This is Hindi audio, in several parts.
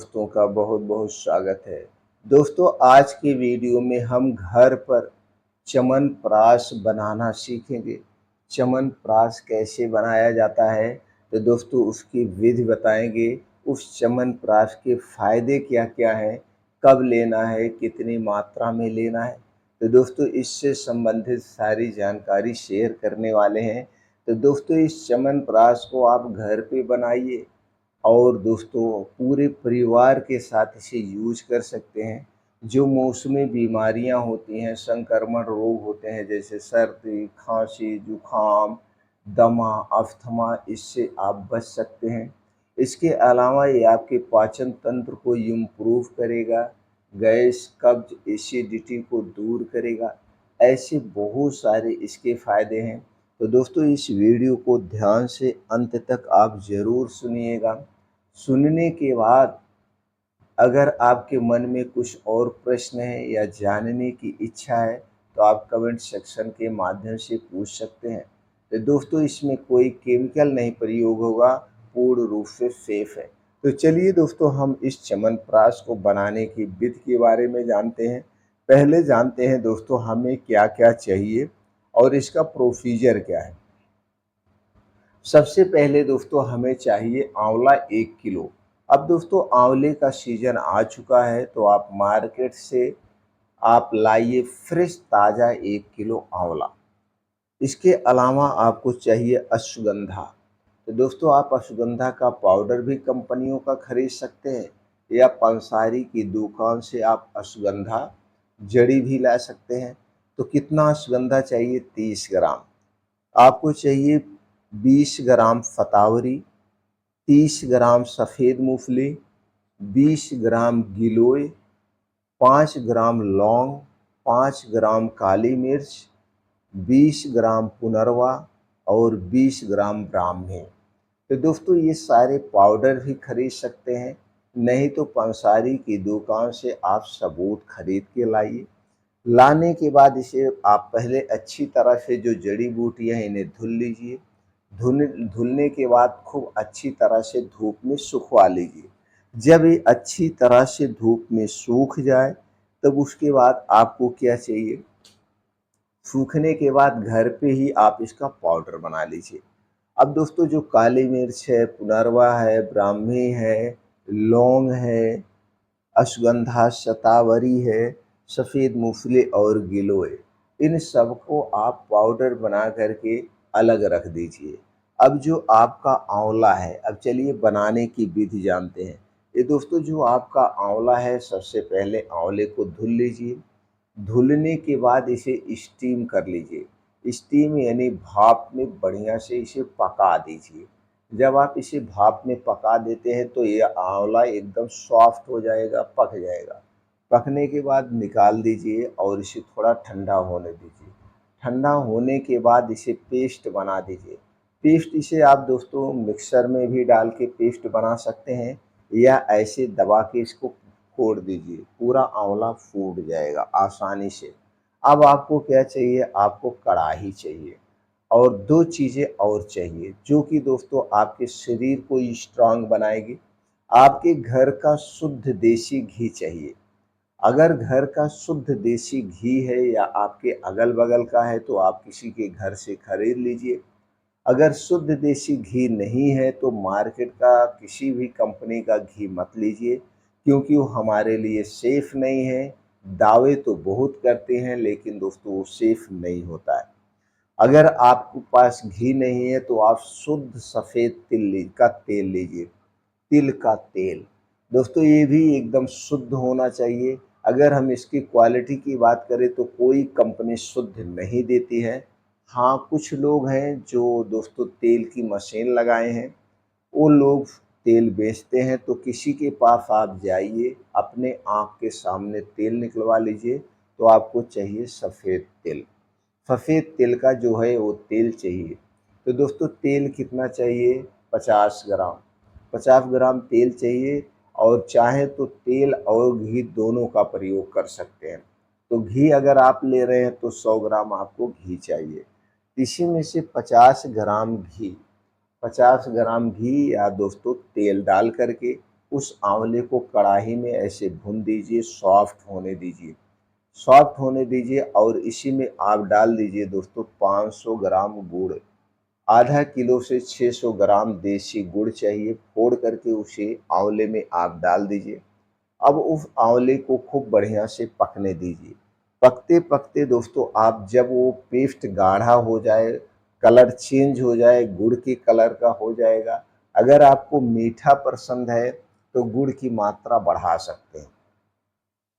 दोस्तों का बहुत बहुत स्वागत है। दोस्तों, आज की वीडियो में हम घर पर च्यवनप्राश बनाना सीखेंगे। च्यवनप्राश कैसे बनाया जाता है, तो दोस्तों उसकी विधि बताएंगे। उस च्यवनप्राश के फायदे क्या क्या हैं, कब लेना है, कितनी मात्रा में लेना है, तो दोस्तों इससे संबंधित सारी जानकारी शेयर करने वाले हैं। तो दोस्तों इस च्यवनप्राश को आप घर पे बनाइए और दोस्तों पूरे परिवार के साथ इसे यूज कर सकते हैं। जो मौसमी बीमारियां होती हैं, संक्रमण रोग होते हैं जैसे सर्दी, खांसी, जुखाम, दमा, अस्थमा, इससे आप बच सकते हैं। इसके अलावा ये आपके पाचन तंत्र को इम्प्रूव करेगा, गैस, कब्ज, एसिडिटी को दूर करेगा। ऐसे बहुत सारे इसके फायदे हैं। तो दोस्तों इस वीडियो को ध्यान से अंत तक आप ज़रूर सुनिएगा। सुनने के बाद अगर आपके मन में कुछ और प्रश्न है या जानने की इच्छा है, तो आप कमेंट सेक्शन के माध्यम से पूछ सकते हैं। तो दोस्तों इसमें कोई केमिकल नहीं प्रयोग होगा, पूर्ण रूप से सेफ है। तो चलिए दोस्तों हम इस च्यवनप्राश को बनाने की विधि के बारे में जानते हैं। पहले जानते हैं दोस्तों हमें क्या क्या चाहिए और इसका प्रोसीजर क्या है। सबसे पहले दोस्तों हमें चाहिए आंवला 1 किलो। अब दोस्तों आंवले का सीजन आ चुका है, तो आप मार्केट से आप लाइए फ्रेश ताज़ा 1 किलो आंवला। इसके अलावा आपको चाहिए अश्वगंधा। तो दोस्तों आप अश्वगंधा का पाउडर भी कंपनियों का खरीद सकते हैं, या पंसारी की दुकान से आप अश्वगंधा जड़ी भी ला सकते हैं। तो कितना अश्वगंधा चाहिए? 30 ग्राम। आपको चाहिए 20 ग्राम फतावरी, 30 ग्राम सफ़ेद मूंगफली, 20 ग्राम गिलोय, 5 ग्राम लौंग, 5 ग्राम काली मिर्च, 20 ग्राम पुनरवा और 20 ग्राम ब्राह्मी। तो दोस्तों ये सारे पाउडर भी खरीद सकते हैं, नहीं तो पंसारी की दुकान से आप सबूत खरीद के लाइए। लाने के बाद इसे आप पहले अच्छी तरह से जो जड़ी बूटियां हैं इन्हें धुल लीजिए। धुलने के बाद खूब अच्छी तरह से धूप में सुखवा लीजिए। जब ये अच्छी तरह से धूप में सूख जाए, तब उसके बाद आपको क्या चाहिए? सूखने के बाद घर पे ही आप इसका पाउडर बना लीजिए। अब दोस्तों जो काली मिर्च है, पुनरवा है, ब्राह्मी है, लौंग है, अश्वगंधा, शतावरी है, सफ़ेद मूंगफली और गिलोय, इन सबको आप पाउडर बना करके अलग रख दीजिए। अब जो आपका आंवला है, अब चलिए बनाने की विधि जानते हैं। ये दोस्तों जो आपका आंवला है, सबसे पहले आंवले को धुल लीजिए। धुलने के बाद इसे स्टीम कर लीजिए। स्टीम यानी भाप में बढ़िया से इसे पका दीजिए। जब आप इसे भाप में पका देते हैं तो ये आंवला एकदम सॉफ्ट हो जाएगा, पक जाएगा। पकने के बाद निकाल दीजिए और इसे थोड़ा ठंडा होने दीजिए। ठंडा होने के बाद इसे पेस्ट बना दीजिए। पेस्ट इसे आप दोस्तों मिक्सर में भी डाल के पेस्ट बना सकते हैं, या ऐसे दबा के इसको फोड़ दीजिए। पूरा आंवला फूट जाएगा आसानी से। अब आपको क्या चाहिए? आपको कढ़ाई चाहिए और 2 चीज़ें और चाहिए, जो कि दोस्तों आपके शरीर को स्ट्रांग बनाएगी। आपके घर का शुद्ध देसी घी चाहिए। अगर घर का शुद्ध देसी घी है या आपके अगल-बगल का है, तो आप किसी के घर से खरीद लीजिए। अगर शुद्ध देसी घी नहीं है, तो मार्केट का किसी भी कंपनी का घी मत लीजिए, क्योंकि वो हमारे लिए सेफ़ नहीं है। दावे तो बहुत करते हैं, लेकिन दोस्तों वो सेफ़ नहीं होता है। अगर आपके पास घी नहीं है, तो आप शुद्ध सफ़ेद तेल लीजिए। तिल का तेल दोस्तों ये भी एकदम शुद्ध होना चाहिए। अगर हम इसकी क्वालिटी की बात करें तो कोई कंपनी शुद्ध नहीं देती है। हाँ, कुछ लोग हैं जो दोस्तों तेल की मशीन लगाए हैं, वो लोग तेल बेचते हैं। तो किसी के पास आप जाइए, अपने आँख के सामने तेल निकलवा लीजिए। तो आपको चाहिए सफ़ेद तिल। सफ़ेद तिल का जो है वो तेल चाहिए। तो दोस्तों तेल कितना चाहिए? 50 ग्राम। 50 ग्राम तेल चाहिए, और चाहे तो तेल और घी दोनों का प्रयोग कर सकते हैं। तो घी अगर आप ले रहे हैं तो 100 ग्राम आपको घी चाहिए। इसी में से 50 ग्राम घी या दोस्तों तेल डाल करके उस आंवले को कढ़ाई में ऐसे भून दीजिए, सॉफ्ट होने दीजिए। सॉफ्ट होने दीजिए और इसी में आप डाल दीजिए दोस्तों 500 ग्राम गुड़। आधा किलो से 600 ग्राम देसी गुड़ चाहिए, फोड़ करके उसे आंवले में आप डाल दीजिए। अब उस आंवले को खूब बढ़िया से पकने दीजिए। पकते-पकते दोस्तों आप जब वो पेस्ट गाढ़ा हो जाए, कलर चेंज हो जाए, गुड़ के कलर का हो जाएगा। अगर आपको मीठा पसंद है तो गुड़ की मात्रा बढ़ा सकते हैं।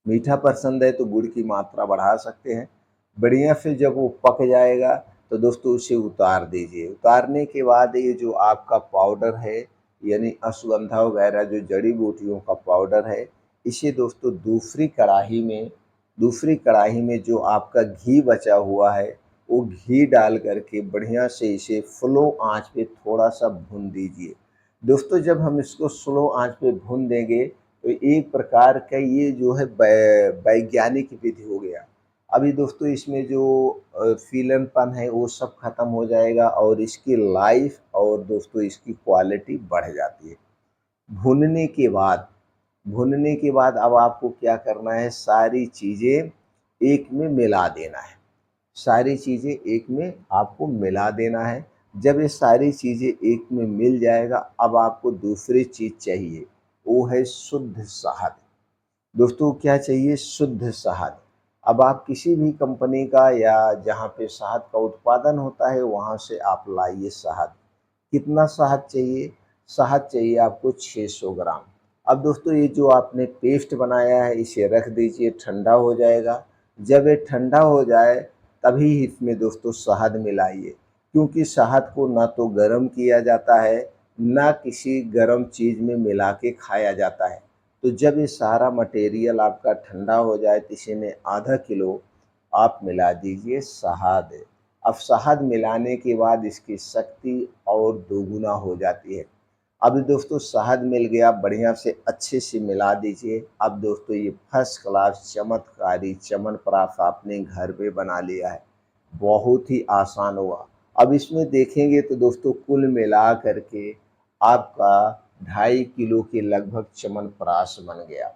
मीठा पसंद है तो गुड़ की मात्रा बढ़ा सकते हैं। बढ़िया से जब वो पक जाएगा तो दोस्तों उसे उतार दीजिए। उतारने के बाद ये जो आपका पाउडर है, यानी अश्वगंधा वगैरह जो जड़ी बूटियों का पाउडर है, इसे दोस्तों दूसरी कढ़ाई में जो आपका घी बचा हुआ है, वो घी डाल करके बढ़िया से इसे स्लो आंच पे थोड़ा सा भून दीजिए। दोस्तों जब हम इसको स्लो आंच पे भून देंगे तो एक प्रकार का ये जो है वैज्ञानिक विधि हो गया। अभी दोस्तों इसमें जो फीलनपन है वो सब खत्म हो जाएगा और इसकी लाइफ और दोस्तों इसकी क्वालिटी बढ़ जाती है। भूनने के बाद भूनने के बाद अब आपको क्या करना है, सारी चीज़ें एक में मिला देना है। सारी चीज़ें एक में आपको मिला देना है। जब ये सारी चीज़ें एक में मिल जाएगा, अब आपको दूसरी चीज़ चाहिए, वो है शुद्ध शहद। दोस्तों क्या चाहिए? शुद्ध शहद। अब आप किसी भी कंपनी का या जहाँ पे शहद का उत्पादन होता है वहाँ से आप लाइए शहद। कितना शहद चाहिए? शहद चाहिए आपको 600 ग्राम। अब दोस्तों ये जो आपने पेस्ट बनाया है इसे रख दीजिए, ठंडा हो जाएगा। जब ये ठंडा हो जाए तभी इसमें दोस्तों शहद मिलाइए, क्योंकि शहद को ना तो गर्म किया जाता है, ना किसी गर्म चीज़ में मिला के खाया जाता है। तो जब ये सारा मटेरियल आपका ठंडा हो जाए तो इसी में आधा किलो आप मिला दीजिए शहद। अब शहद मिलाने के बाद इसकी शक्ति और दोगुना हो जाती है। अब दोस्तों शहद मिल गया, बढ़िया से अच्छे से मिला दीजिए। अब दोस्तों ये फर्स्ट क्लास चमत्कारी च्यवनप्राश आपने घर पे बना लिया है। बहुत ही आसान हुआ। अब इसमें देखेंगे तो दोस्तों कुल मिला करके आपका 2.5 किलो के लगभग च्यवनप्राश बन गया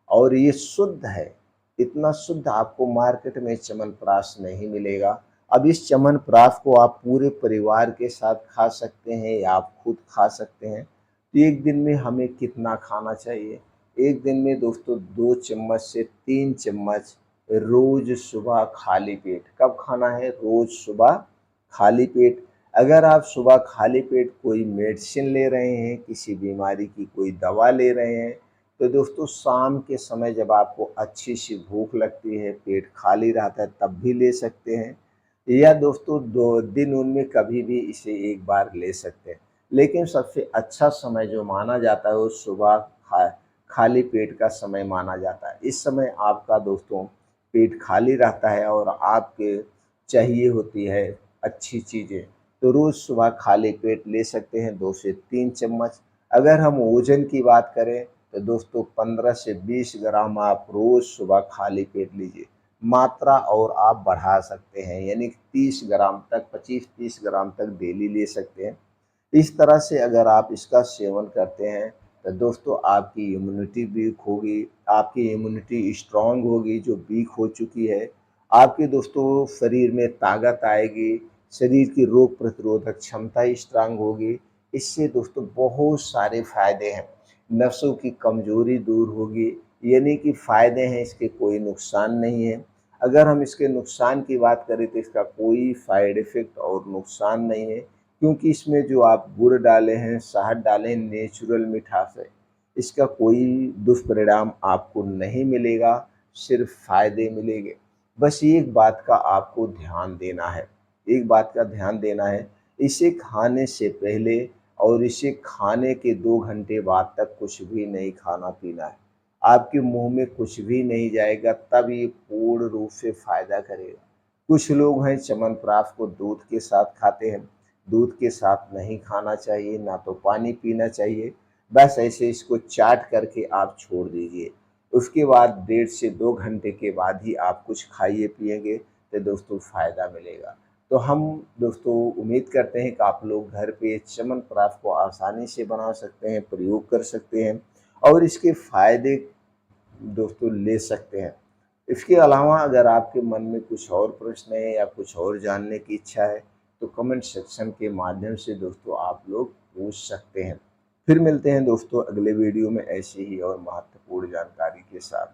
और ये शुद्ध है। इतना शुद्ध आपको मार्केट में च्यवनप्राश नहीं मिलेगा। अब इस च्यवनप्राश को आप पूरे परिवार के साथ खा सकते हैं या आप खुद खा सकते हैं। तो एक दिन में हमें कितना खाना चाहिए? एक दिन में दोस्तों 2 चम्मच से 3 चम्मच रोज़ सुबह खाली पेट। कब खाना है? रोज़ सुबह खाली पेट। अगर आप सुबह खाली पेट कोई मेडिसिन ले रहे हैं, किसी बीमारी की कोई दवा ले रहे हैं, तो दोस्तों शाम के समय जब आपको अच्छी सी भूख लगती है, पेट खाली रहता है, तब भी ले सकते हैं या दोस्तों 2 दिन उनमें कभी भी इसे एक बार ले सकते हैं। लेकिन सबसे अच्छा समय जो माना जाता है वो सुबह खाली पेट का समय माना जाता है। इस समय आपका दोस्तों पेट खाली रहता है और आपके चाहिए होती है अच्छी चीज़ें, तो रोज़ सुबह खाली पेट ले सकते हैं 2 से 3 चम्मच। अगर हम वज़न की बात करें तो दोस्तों 15 से 20 ग्राम आप रोज़ सुबह खाली पेट लीजिए। मात्रा और आप बढ़ा सकते हैं, यानी 30 ग्राम तक, 25-30 ग्राम तक डेली ले सकते हैं। इस तरह से अगर आप इसका सेवन करते हैं तो दोस्तों आपकी इम्यूनिटी वीक होगी, आपकी इम्यूनिटी स्ट्रॉन्ग होगी जो वीक हो चुकी है। आपके दोस्तों शरीर में ताकत आएगी, शरीर की रोग प्रतिरोधक क्षमता स्ट्रॉन्ग होगी। इससे दोस्तों बहुत सारे फ़ायदे हैं। नसों की कमज़ोरी दूर होगी, यानी कि फ़ायदे हैं, इसके कोई नुकसान नहीं है। अगर हम इसके नुकसान की बात करें तो इसका कोई साइड इफ़ेक्ट और नुकसान नहीं है, क्योंकि इसमें जो आप गुड़ डाले हैं, शहद डाले हैं, नेचुरल मिठास है। इसका कोई दुष्परिणाम आपको नहीं मिलेगा, सिर्फ़ फ़ायदे मिलेंगे। बस एक बात का आपको ध्यान देना है, एक बात का ध्यान देना है, इसे खाने से पहले और इसे खाने के 2 घंटे बाद तक कुछ भी नहीं खाना-पीना है। आपके मुँह में कुछ भी नहीं जाएगा, तब ये पूर्ण रूप से फ़ायदा करेगा। कुछ लोग हैं च्यवनप्राश को दूध के साथ खाते हैं, दूध के साथ नहीं खाना चाहिए, ना तो पानी पीना चाहिए। बस ऐसे इसको चाट करके आप छोड़ दीजिए। उसके बाद 1.5 से 2 घंटे के बाद ही आप कुछ खाइए-पिएँगे तो दोस्तों फ़ायदा मिलेगा। तो हम दोस्तों उम्मीद करते हैं कि आप लोग घर पे च्यवनप्राश को आसानी से बना सकते हैं, प्रयोग कर सकते हैं और इसके फ़ायदे दोस्तों ले सकते हैं। इसके अलावा अगर आपके मन में कुछ और प्रश्न है या कुछ और जानने की इच्छा है, तो कमेंट सेक्शन के माध्यम से दोस्तों आप लोग पूछ सकते हैं। फिर मिलते हैं दोस्तों अगले वीडियो में ऐसे ही और महत्वपूर्ण जानकारी के साथ।